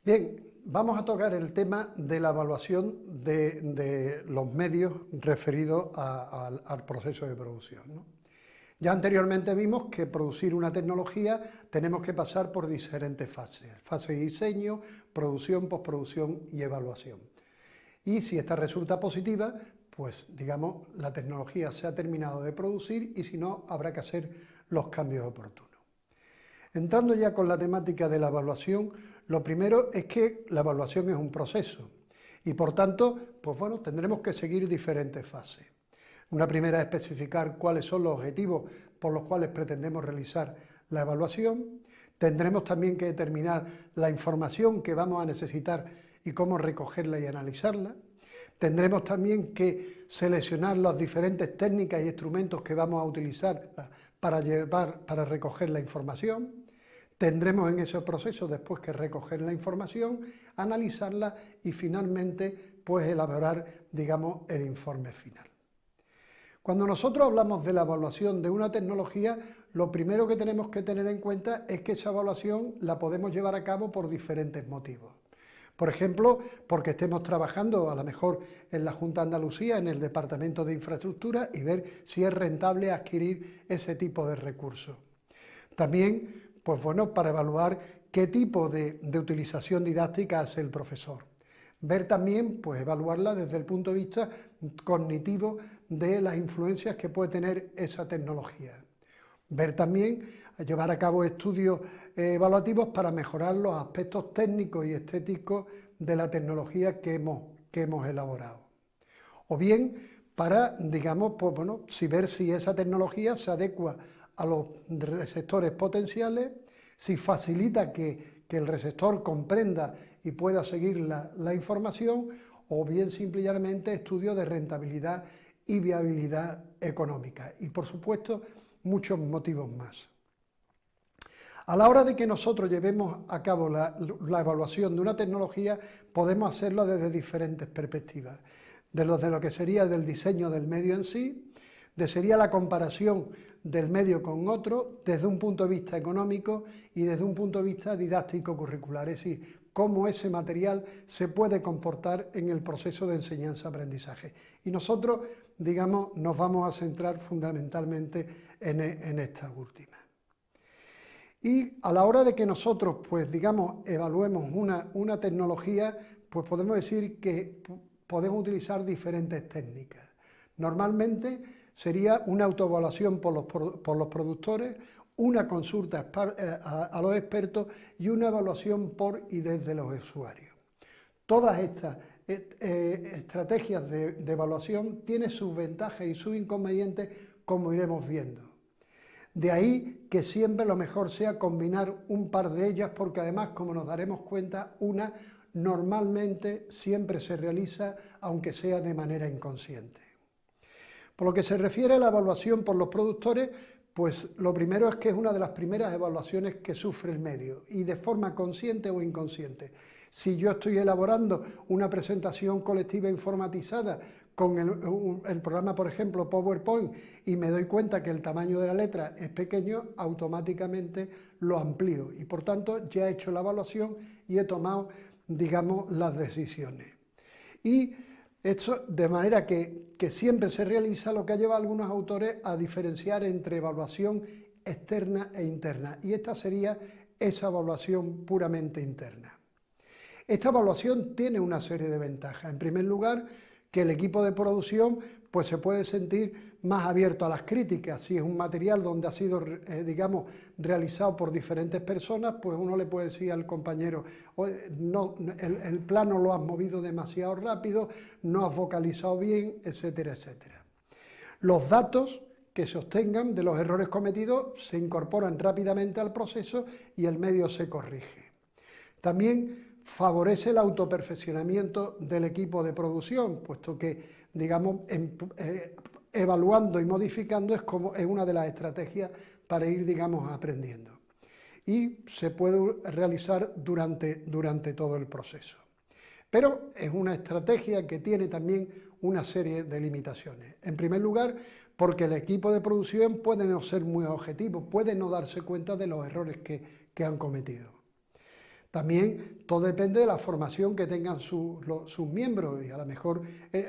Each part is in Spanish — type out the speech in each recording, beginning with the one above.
Bien, vamos a tocar el tema de la evaluación de los medios referidos al proceso de producción, ¿no? Ya anteriormente vimos que producir una tecnología tenemos que pasar por diferentes fases: fase de diseño, producción, postproducción y evaluación. Y si esta resulta positiva, pues digamos la tecnología se ha terminado de producir, y si no, habrá que hacer los cambios oportunos. Entrando ya con la temática de la evaluación, lo primero es que la evaluación es un proceso y por tanto, pues bueno, tendremos que seguir diferentes fases. Una primera es especificar cuáles son los objetivos por los cuales pretendemos realizar la evaluación. Tendremos también que determinar la información que vamos a necesitar y cómo recogerla y analizarla. Tendremos también que seleccionar las diferentes técnicas y instrumentos que vamos a utilizar para recoger la información. Tendremos en ese proceso después que recoger la información, analizarla y finalmente pues elaborar, digamos, el informe final. Cuando nosotros hablamos de la evaluación de una tecnología, lo primero que tenemos que tener en cuenta es que esa evaluación la podemos llevar a cabo por diferentes motivos. Por ejemplo, porque estemos trabajando a lo mejor en la Junta de Andalucía, en el Departamento de Infraestructura, y ver si es rentable adquirir ese tipo de recursos. También, pues bueno, para evaluar qué tipo de utilización didáctica hace el profesor. Ver también, pues evaluarla desde el punto de vista cognitivo de las influencias que puede tener esa tecnología. Ver también, llevar a cabo estudios evaluativos para mejorar los aspectos técnicos y estéticos de la tecnología que hemos elaborado. O bien, para, digamos, pues bueno, ver si esa tecnología se adecua a los receptores potenciales, si facilita que el receptor comprenda y pueda seguir la información, o bien simplemente estudios de rentabilidad y viabilidad económica. Y por supuesto, muchos motivos más. A la hora de que nosotros llevemos a cabo la evaluación de una tecnología, podemos hacerlo desde diferentes perspectivas. De lo que sería del diseño del medio en sí, sería la comparación del medio con otro desde un punto de vista económico y desde un punto de vista didáctico curricular, es decir, cómo ese material se puede comportar en el proceso de enseñanza-aprendizaje. Y nosotros, digamos, nos vamos a centrar fundamentalmente en esta última. Y a la hora de que nosotros, pues digamos, evaluemos una tecnología, pues podemos decir que podemos utilizar diferentes técnicas. Normalmente sería una autoevaluación por los productores, una consulta a los expertos y una evaluación por y desde los usuarios. Todas estas estrategias de evaluación tienen sus ventajas y sus inconvenientes, como iremos viendo. De ahí que siempre lo mejor sea combinar un par de ellas, porque además, como nos daremos cuenta, una normalmente siempre se realiza, aunque sea de manera inconsciente. Por lo que se refiere a la evaluación por los productores, pues lo primero es que es una de las primeras evaluaciones que sufre el medio, y de forma consciente o inconsciente. Si yo estoy elaborando una presentación colectiva informatizada con el programa, por ejemplo, PowerPoint, y me doy cuenta que el tamaño de la letra es pequeño, automáticamente lo amplío y por tanto ya he hecho la evaluación y he tomado, digamos, las decisiones. Y esto de manera que siempre se realiza, lo que ha llevado a algunos autores a diferenciar entre evaluación externa e interna, y esta sería esa evaluación puramente interna. Esta evaluación tiene una serie de ventajas. En primer lugar, que el equipo de producción pues se puede sentir más abierto a las críticas. Si es un material donde ha sido, digamos, realizado por diferentes personas, pues uno le puede decir al compañero: no, el plano lo has movido demasiado rápido, no has focalizado bien, etcétera, etcétera. Los datos que se obtengan de los errores cometidos se incorporan rápidamente al proceso y el medio se corrige. También favorece el autoperfeccionamiento del equipo de producción, puesto que, digamos, evaluando y modificando es una de las estrategias para ir, digamos, aprendiendo. Y se puede realizar durante todo el proceso. Pero es una estrategia que tiene también una serie de limitaciones. En primer lugar, porque el equipo de producción puede no ser muy objetivo, puede no darse cuenta de los errores que han cometido. También todo depende de la formación que tengan sus miembros, y a lo mejor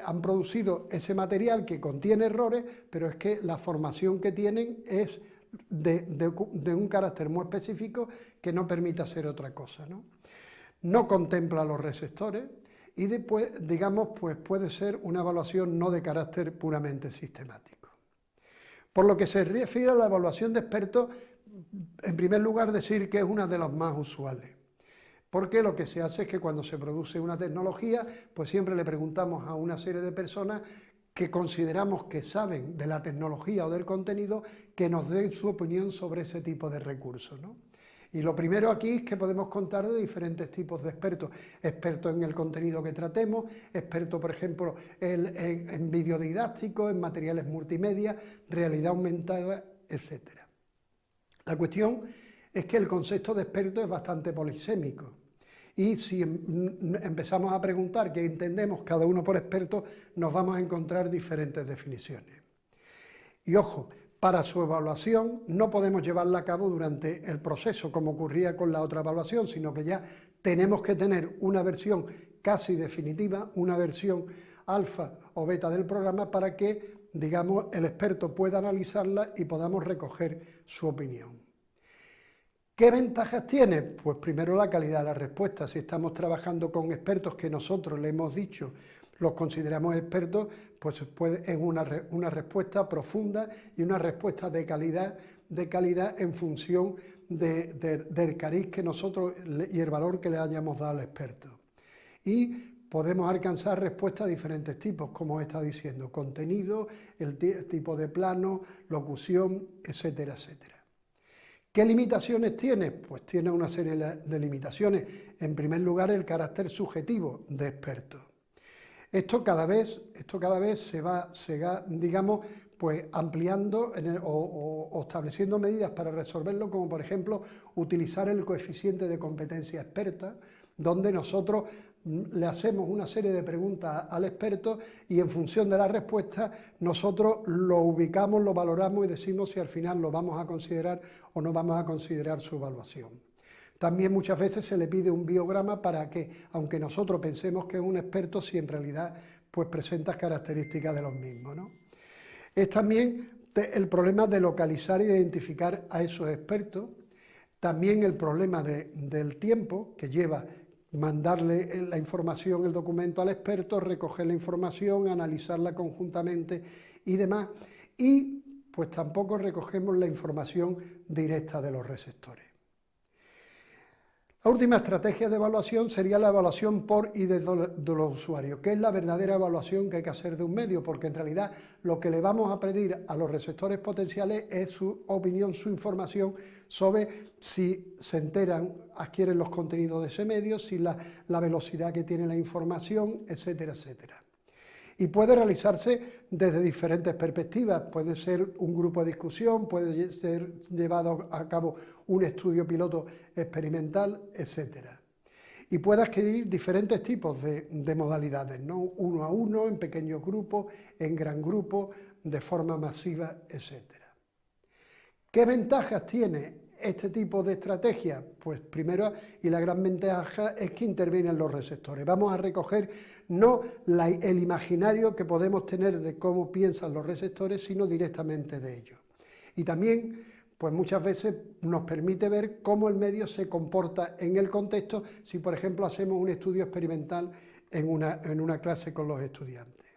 han producido ese material que contiene errores, pero es que la formación que tienen es de un carácter muy específico que no permite hacer otra cosa, ¿no? No contempla los receptores y después, digamos, pues puede ser una evaluación no de carácter puramente sistemático. Por lo que se refiere a la evaluación de expertos, en primer lugar decir que es una de las más usuales. Porque lo que se hace es que cuando se produce una tecnología, pues siempre le preguntamos a una serie de personas que consideramos que saben de la tecnología o del contenido, que nos den su opinión sobre ese tipo de recursos, ¿no? Y lo primero aquí es que podemos contar de diferentes tipos de expertos. Expertos en el contenido que tratemos, expertos, por ejemplo, en vídeo didáctico, en materiales multimedia, realidad aumentada, etc. La cuestión es que el concepto de experto es bastante polisémico. Y si empezamos a preguntar qué entendemos cada uno por experto, nos vamos a encontrar diferentes definiciones. Y ojo, para su evaluación no podemos llevarla a cabo durante el proceso, como ocurría con la otra evaluación, sino que ya tenemos que tener una versión casi definitiva, una versión alfa o beta del programa para que, digamos, el experto pueda analizarla y podamos recoger su opinión. ¿Qué ventajas tiene? Pues primero la calidad de la respuesta. Si estamos trabajando con expertos que nosotros le hemos dicho, los consideramos expertos, pues es una respuesta profunda y una respuesta de calidad en función del cariz que nosotros y el valor que le hayamos dado al experto. Y podemos alcanzar respuestas de diferentes tipos, como he estado diciendo, contenido, el tipo de plano, locución, etcétera, etcétera. ¿Qué limitaciones tiene? Pues tiene una serie de limitaciones. En primer lugar, el carácter subjetivo de experto. Esto cada vez se va, digamos, pues ampliando o estableciendo medidas para resolverlo, como por ejemplo utilizar el coeficiente de competencia experta, donde nosotros le hacemos una serie de preguntas al experto y en función de la respuesta nosotros lo ubicamos, lo valoramos y decimos si al final lo vamos a considerar o no vamos a considerar su evaluación. También muchas veces se le pide un biograma para que, aunque nosotros pensemos que es un experto, si en realidad pues presenta características de los mismos, ¿no? Es también el problema de localizar e identificar a esos expertos, también el problema del tiempo que lleva mandarle la información, el documento al experto, recoger la información, analizarla conjuntamente y demás, y pues tampoco recogemos la información directa de los receptores. La última estrategia de evaluación sería la evaluación por y de los usuarios, que es la verdadera evaluación que hay que hacer de un medio, porque en realidad lo que le vamos a pedir a los receptores potenciales es su opinión, su información sobre si se enteran, adquieren los contenidos de ese medio, si la velocidad que tiene la información, etcétera, etcétera. Y puede realizarse desde diferentes perspectivas, puede ser un grupo de discusión, puede ser llevado a cabo un estudio piloto experimental, etc. Y puede adquirir diferentes tipos de modalidades, ¿no? Uno a uno, en pequeños grupos, en gran grupo, de forma masiva, etc. ¿Qué ventajas tiene este tipo de estrategia? Pues primero, y la gran ventaja, es que intervienen los receptores. Vamos a recoger no el imaginario que podemos tener de cómo piensan los receptores, sino directamente de ellos. Y también, pues muchas veces nos permite ver cómo el medio se comporta en el contexto, si por ejemplo hacemos un estudio experimental en una clase con los estudiantes.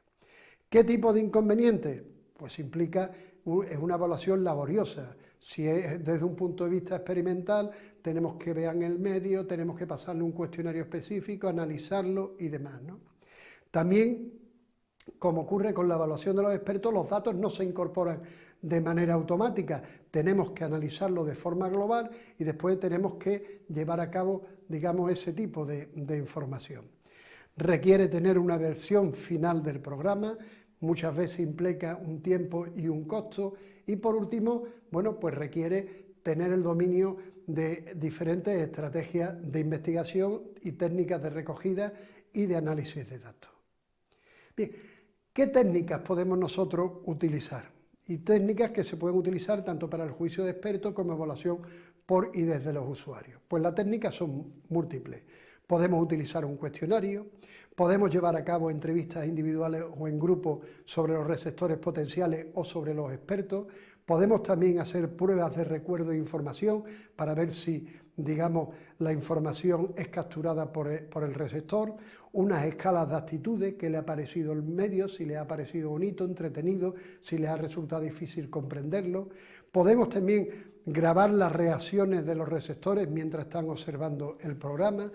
¿Qué tipo de inconvenientes? Pues implica una evaluación laboriosa. Si es desde un punto de vista experimental, tenemos que ver en el medio, tenemos que pasarle un cuestionario específico, analizarlo y demás, ¿no? También, como ocurre con la evaluación de los expertos, los datos no se incorporan de manera automática. Tenemos que analizarlo de forma global y después tenemos que llevar a cabo, digamos, ese tipo de información. Requiere tener una versión final del programa, muchas veces implica un tiempo y un costo, y por último, bueno, pues requiere tener el dominio de diferentes estrategias de investigación y técnicas de recogida y de análisis de datos. Bien, ¿qué técnicas podemos nosotros utilizar? Y técnicas que se pueden utilizar tanto para el juicio de expertos como evaluación por y desde los usuarios. Pues las técnicas son múltiples. Podemos utilizar un cuestionario, podemos llevar a cabo entrevistas individuales o en grupo sobre los receptores potenciales o sobre los expertos, podemos también hacer pruebas de recuerdo de información para ver si, digamos, la información es capturada por el receptor, unas escalas de actitudes, qué le ha parecido el medio, si le ha parecido bonito, entretenido, si le ha resultado difícil comprenderlo. Podemos también grabar las reacciones de los receptores mientras están observando el programa,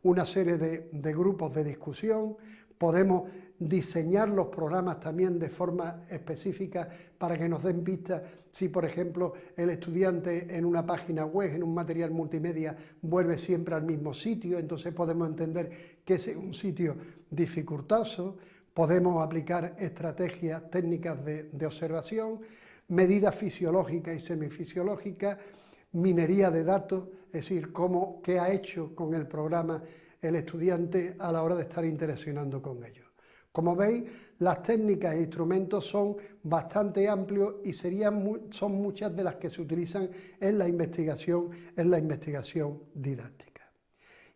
una serie de grupos de discusión, podemos diseñar los programas también de forma específica para que nos den pistas si, por ejemplo, el estudiante en una página web, en un material multimedia, vuelve siempre al mismo sitio, entonces podemos entender que es un sitio dificultoso, podemos aplicar estrategias técnicas de observación, medidas fisiológicas y semifisiológicas, minería de datos, es decir, qué ha hecho con el programa el estudiante a la hora de estar interaccionando con ellos. Como veis, las técnicas e instrumentos son bastante amplios y son muchas de las que se utilizan en la investigación didáctica.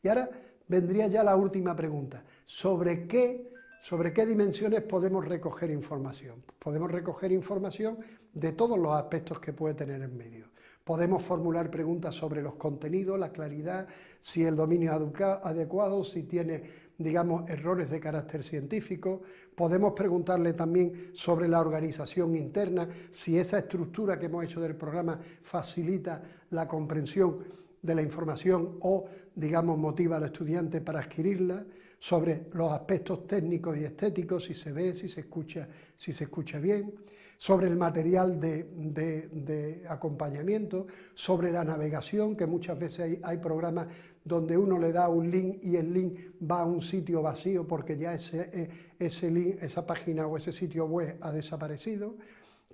Y ahora vendría ya la última pregunta, ¿sobre qué dimensiones podemos recoger información? Podemos recoger información de todos los aspectos que puede tener el medio. Podemos formular preguntas sobre los contenidos, la claridad, si el dominio es adecuado, si tiene, digamos, errores de carácter científico. Podemos preguntarle también sobre la organización interna, si esa estructura que hemos hecho del programa facilita la comprensión de la información o, digamos, motiva al estudiante para adquirirla, sobre los aspectos técnicos y estéticos, si se ve, si se escucha bien, sobre el material de acompañamiento, sobre la navegación, que muchas veces hay programas donde uno le da un link y el link va a un sitio vacío porque ya ese link, esa página o ese sitio web ha desaparecido,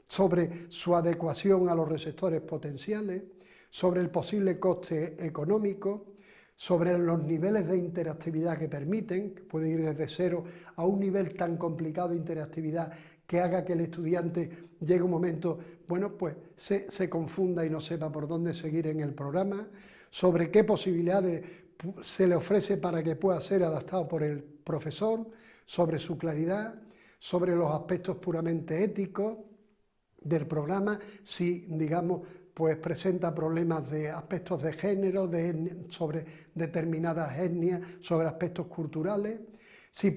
sobre su adecuación a los receptores potenciales, sobre el posible coste económico, sobre los niveles de interactividad que permiten, que puede ir desde 0 a un nivel tan complicado de interactividad que haga que el estudiante llegue un momento, bueno, pues se confunda y no sepa por dónde seguir en el programa, sobre qué posibilidades se le ofrece para que pueda ser adaptado por el profesor, sobre su claridad, sobre los aspectos puramente éticos del programa, si, digamos, pues presenta problemas de aspectos de género, sobre determinadas etnias, sobre aspectos culturales, si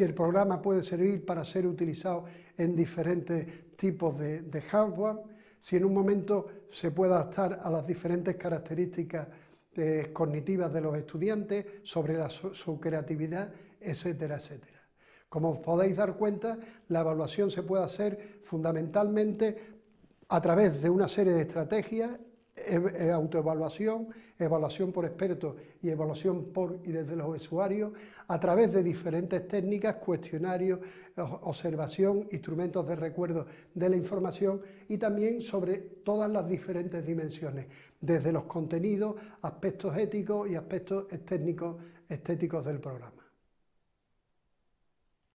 el programa puede servir para ser utilizado en diferentes tipos de hardware, si en un momento se puede adaptar a las diferentes características cognitivas de los estudiantes, sobre su creatividad, etcétera, etcétera. Como os podéis dar cuenta, la evaluación se puede hacer fundamentalmente a través de una serie de estrategias, autoevaluación, evaluación por expertos y evaluación por y desde los usuarios, a través de diferentes técnicas, cuestionarios, observación, instrumentos de recuerdo de la información y también sobre todas las diferentes dimensiones, desde los contenidos, aspectos éticos y aspectos técnicos, estéticos del programa.